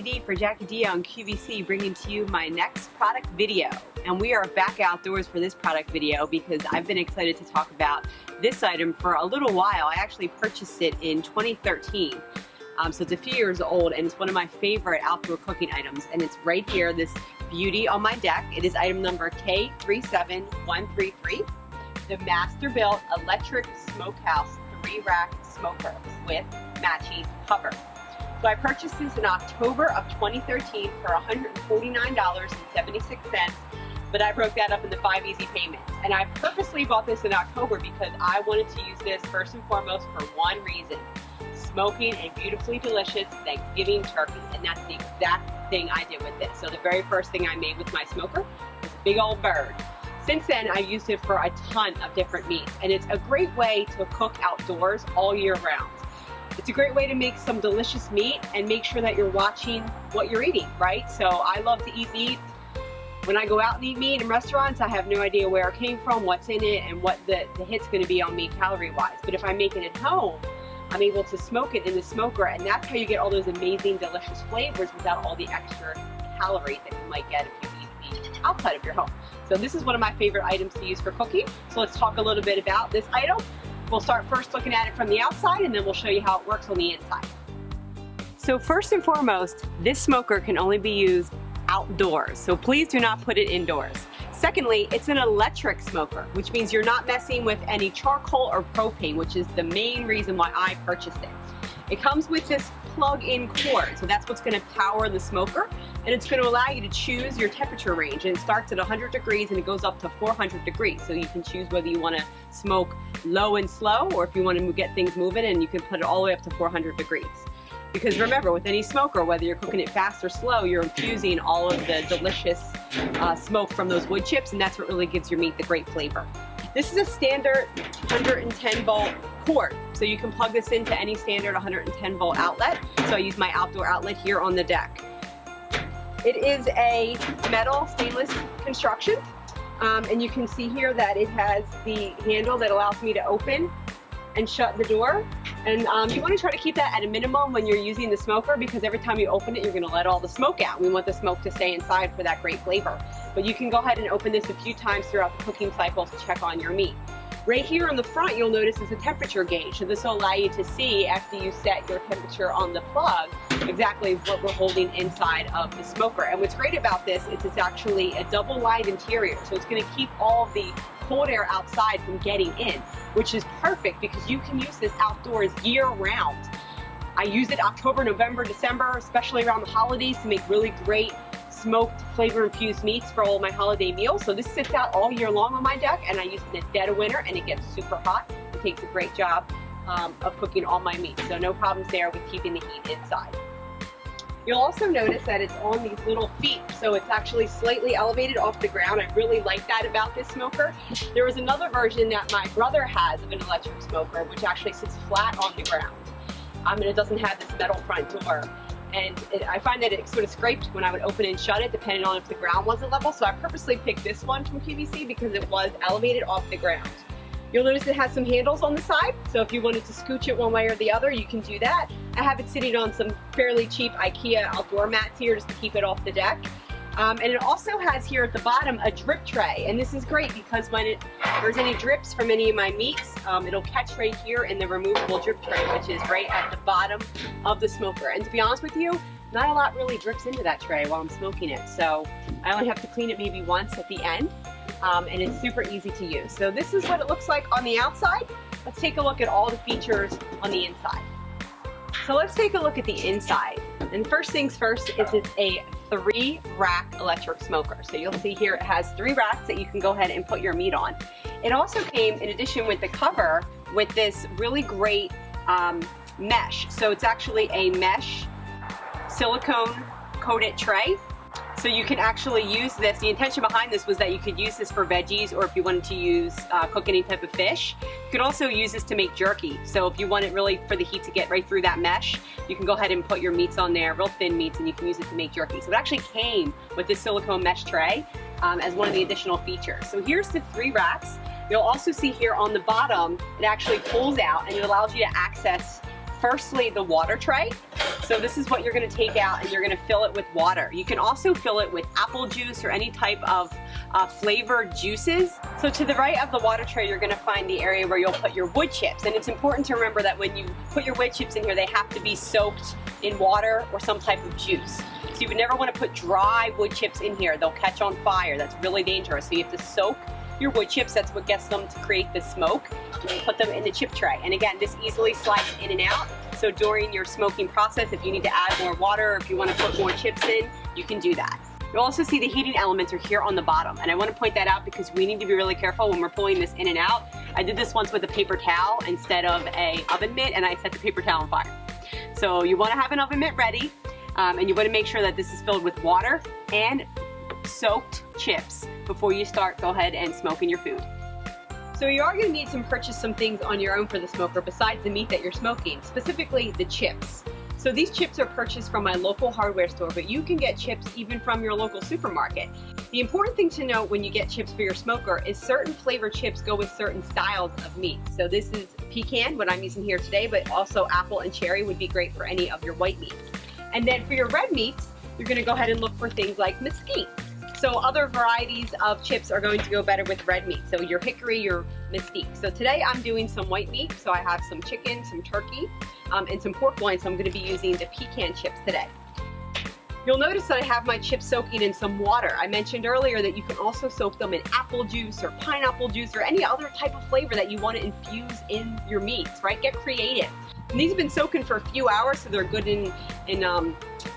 Jackie D for Jackie D on QVC, bringing to you my next product video. And we are back outdoors for this product video because I've been excited to talk about this item for a little while. I actually purchased it in 2013. So it's a few years old, and it's one of my favorite outdoor cooking items. And it's right here, this beauty on my deck. It is item number K37133, the Masterbuilt electric smokehouse 3-rack smoker with matching cover. So I purchased this in October of 2013 for $149.76, but I broke that up into 5 easy payments. And I purposely bought this in October because I wanted to use this first and foremost for one reason: smoking a beautifully delicious Thanksgiving turkey. And that's the exact thing I did with this. So the very first thing I made with my smoker was a big old bird. Since then, I've used it for a ton of different meats, and it's a great way to cook outdoors all year round. It's a great way to make some delicious meat and make sure that you're watching what you're eating, right? So I love to eat meat. When I go out and eat meat in restaurants, I have no idea where it came from, what's in it, and what the hit's gonna be on me calorie-wise. But if I make it at home, I'm able to smoke it in the smoker, and that's how you get all those amazing, delicious flavors without all the extra calories that you might get if you eat meat outside of your home. So this is one of my favorite items to use for cooking. So let's talk a little bit about this item. We'll start first looking at it from the outside, and then we'll show you how it works on the inside. So first and foremost, this smoker can only be used outdoors, so please do not put it indoors. Secondly, it's an electric smoker, which means you're not messing with any charcoal or propane, which is the main reason why I purchased it. It comes with this plug-in cord, so that's what's going to power the smoker, and it's going to allow you to choose your temperature range. And it starts at 100 degrees and it goes up to 400 degrees, so you can choose whether you want to smoke low and slow, or if you want to get things moving, and you can put it all the way up to 400 degrees. Because remember, with any smoker, whether you're cooking it fast or slow, you're infusing all of the delicious smoke from those wood chips, and that's what really gives your meat the great flavor. This is a standard 110 volt cord, so you can plug this into any standard 110 volt outlet. So I use my outdoor outlet here on the deck. It is a metal stainless construction, and you can see here that it has the handle that allows me to open and shut the door. And you want to try to keep that at a minimum when you're using the smoker, because every time you open it, you're going to let all the smoke out. We want the smoke to stay inside for that great flavor. But you can go ahead and open this a few times throughout the cooking cycle to check on your meat. Right here on the front, you'll notice is a temperature gauge. So this will allow you to see, after you set your temperature on the plug, exactly what we're holding inside of the smoker. And what's great about this is it's actually a double lined interior. So it's going to keep all of the cold air outside from getting in, which is perfect because you can use this outdoors year round. I use it October, November, December, especially around the holidays, to make really great smoked flavor infused meats for all my holiday meals. So this sits out all year long on my deck, and I use it in the dead of winter, and it gets super hot. It takes a great job of cooking all my meats, so no problems there with keeping the heat inside. You'll also notice that it's on these little feet, so it's actually slightly elevated off the ground. I really like that about this smoker. There was another version that my brother has of an electric smoker, which actually sits flat on the ground, and it doesn't have this metal front door. And I find that it sort of scraped when I would open and shut it, depending on if the ground wasn't level. So I purposely picked this one from QVC because it was elevated off the ground. You'll notice it has some handles on the side, so if you wanted to scooch it one way or the other, you can do that. I have it sitting on some fairly cheap IKEA outdoor mats here just to keep it off the deck. And it also has here at the bottom a drip tray, and this is great because when there's any drips from any of my meats, it'll catch right here in the removable drip tray, which is right at the bottom of the smoker. And to be honest with you, not a lot really drips into that tray while I'm smoking it, so I only have to clean it maybe once at the end. And it's super easy to use. So this is what it looks like on the outside. Let's take a look at all the features on the inside. So let's take a look at the inside. And first things first is it's a 3-rack electric smoker. So you'll see here it has 3 racks that you can go ahead and put your meat on. It also came, in addition with the cover, with this really great mesh. So it's actually a mesh silicone coated tray. So you can actually use this. The intention behind this was that you could use this for veggies, or if you wanted to use cook any type of fish. You could also use this to make jerky. So if you want it really for the heat to get right through that mesh, you can go ahead and put your meats on there, real thin meats, and you can use it to make jerky. So it actually came with this silicone mesh tray as one of the additional features. So here's the 3 racks. You'll also see here on the bottom, it actually pulls out and it allows you to access firstly the water tray. So So this is what you're going to take out, and you're going to fill it with water. You can also fill it with apple juice or any type of flavored juices. So to the right of the water tray, you're going to find the area where you'll put your wood chips. And it's important to remember that when you put your wood chips in here, they have to be soaked in water or some type of juice. So you would never want to put dry wood chips in here. They'll catch on fire. That's really dangerous. So you have to soak your wood chips. That's what gets them to create the smoke. And then put them in the chip tray. And again, this easily slides in and out. So during your smoking process, if you need to add more water or if you want to put more chips in, you can do that. You'll also see the heating elements are here on the bottom. And I want to point that out because we need to be really careful when we're pulling this in and out. I did this once with a paper towel instead of a oven mitt, and I set the paper towel on fire. So you want to have an oven mitt ready, and you want to make sure that this is filled with water and soaked chips before you start. Go ahead and smoking your food. So you are going to need to purchase some things on your own for the smoker besides the meat that you're smoking, specifically the chips. So these chips are purchased from my local hardware store, but you can get chips even from your local supermarket. The important thing to note when you get chips for your smoker is certain flavored chips go with certain styles of meat. So this is pecan, what I'm using here today, but also apple and cherry would be great for any of your white meats. And then for your red meats, you're going to go ahead and look for things like mesquite. So other varieties of chips are going to go better with red meat. So your hickory, your mesquite. So today I'm doing some white meat. So I have some chicken, some turkey, and some pork loin. So I'm going to be using the pecan chips today. You'll notice that I have my chips soaking in some water. I mentioned earlier that you can also soak them in apple juice or pineapple juice or any other type of flavor that you want to infuse in your meats, right? Get creative. And these have been soaking for a few hours, so they're good in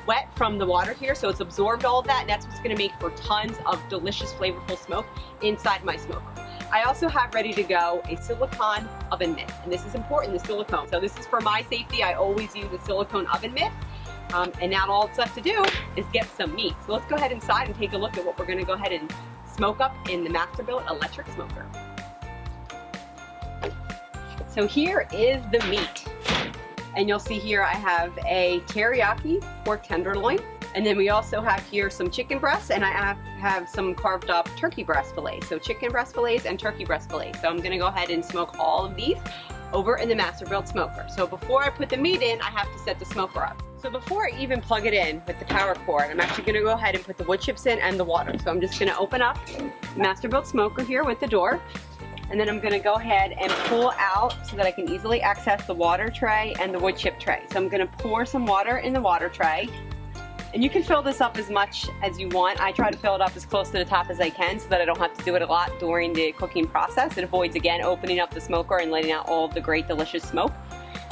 wet from the water here, so it's absorbed all of that, and that's what's going to make for tons of delicious, flavorful smoke inside my smoker. I also have ready to go a silicone oven mitt, and this is important, the silicone. So this is for my safety. I always use a silicone oven mitt, and now all it's left to do is get some meat. So let's go ahead inside and take a look at what we're going to go ahead and smoke up in the Masterbuilt electric smoker. So here is the meat. And you'll see here I have a teriyaki pork tenderloin. And then we also have here some chicken breasts, and I have some carved up turkey breast fillets. So chicken breast fillets and turkey breast fillets. So I'm gonna go ahead and smoke all of these over in the Masterbuilt smoker. So before I put the meat in, I have to set the smoker up. So before I even plug it in with the power cord, I'm actually gonna go ahead and put the wood chips in and the water. So I'm just gonna open up the Masterbuilt smoker here with the door. And then I'm going to go ahead and pull out so that I can easily access the water tray and the wood chip tray. So I'm going to pour some water in the water tray. And you can fill this up as much as you want. I try to fill it up as close to the top as I can so that I don't have to do it a lot during the cooking process. It avoids, again, opening up the smoker and letting out all of the great, delicious smoke.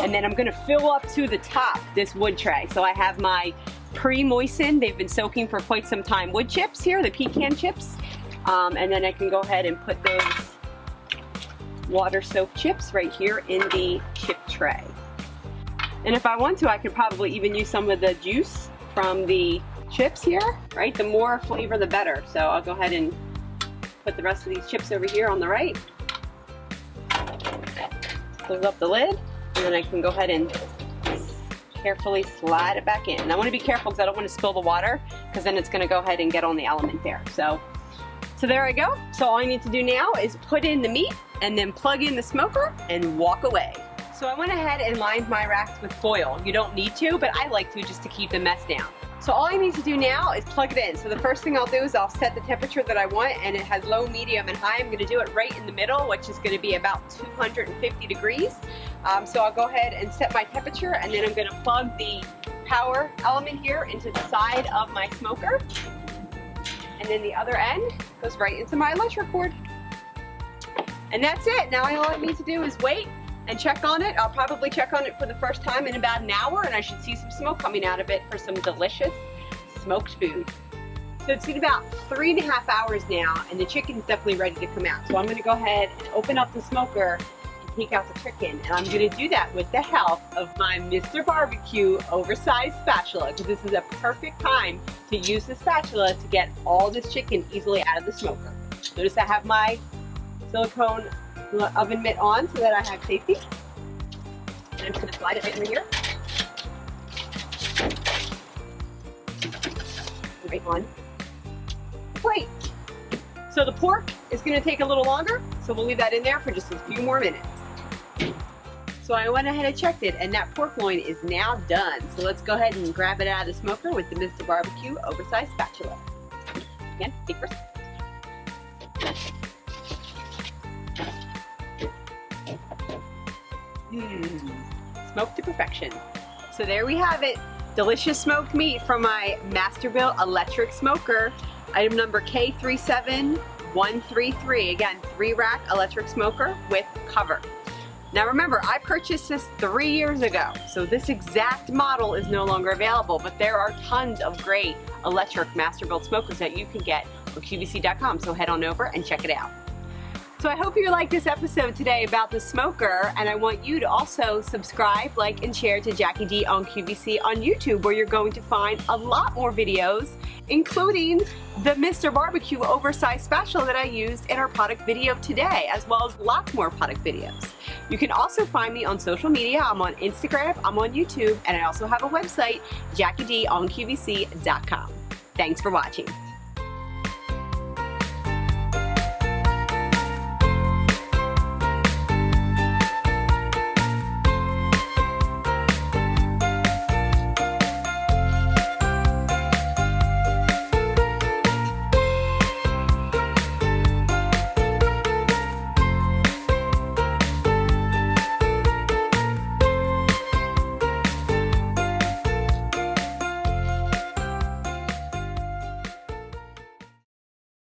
And then I'm going to fill up to the top this wood tray. So I have my pre-moistened, they've been soaking for quite some time, wood chips here, the pecan chips. And then I can go ahead and put those water soaked chips right here in the chip tray. And if I want to, I could probably even use some of the juice from the chips here, right? The more flavor, the better. So I'll go ahead and put the rest of these chips over here on the right. Close up the lid, and then I can go ahead and carefully slide it back in. And I want to be careful because I don't want to spill the water, because then it's going to go ahead and get on the element there. So there I go. So all I need to do now is put in the meat and then plug in the smoker and walk away. So I went ahead and lined my racks with foil. You don't need to, but I like to just to keep the mess down. So all I need to do now is plug it in. So the first thing I'll do is I'll set the temperature that I want, and it has low, medium, and high. I'm gonna do it right in the middle, which is gonna be about 250 degrees. So I'll go ahead and set my temperature, and then I'm gonna plug the power element here into the side of my smoker. And then the other end goes right into my electric cord. And that's it. Now all I need to do is wait and check on it. I'll probably check on it for the first time in about an hour, and I should see some smoke coming out of it for some delicious smoked food. So it's been about 3.5 hours now, and the chicken's definitely ready to come out. So I'm gonna go ahead and open up the smoker and take out the chicken. And I'm gonna do that with the help of my Mr. Barbecue oversized spatula, because this is a perfect time to use the spatula to get all this chicken easily out of the smoker. Notice I have my silicone oven mitt on so that I have safety. And I'm just gonna slide it right in here. Right on the plate. So the pork is gonna take a little longer, so we'll leave that in there for just a few more minutes. So So I went ahead and checked it, and that pork loin is now done. So let's go ahead and grab it out of the smoker with the Mr. Barbecue oversized spatula. Again, take first. Smoked to perfection. So there we have it. Delicious smoked meat from my Masterbuilt electric smoker. Item number K37133. Again, 3-rack electric smoker with cover. Now remember, I purchased this 3 years ago, so this exact model is no longer available, but there are tons of great electric Masterbuilt smokers that you can get on QVC.com, so head on over and check it out. So I hope you liked this episode today about the smoker, and I want you to also subscribe, like, and share to Jackie D on QVC on YouTube, where you're going to find a lot more videos, including the Mr. Barbecue oversized spatula that I used in our product video today, as well as lots more product videos. You can also find me on social media. I'm on Instagram, I'm on YouTube, and I also have a website, JackieD on QVC.com. Thanks for watching.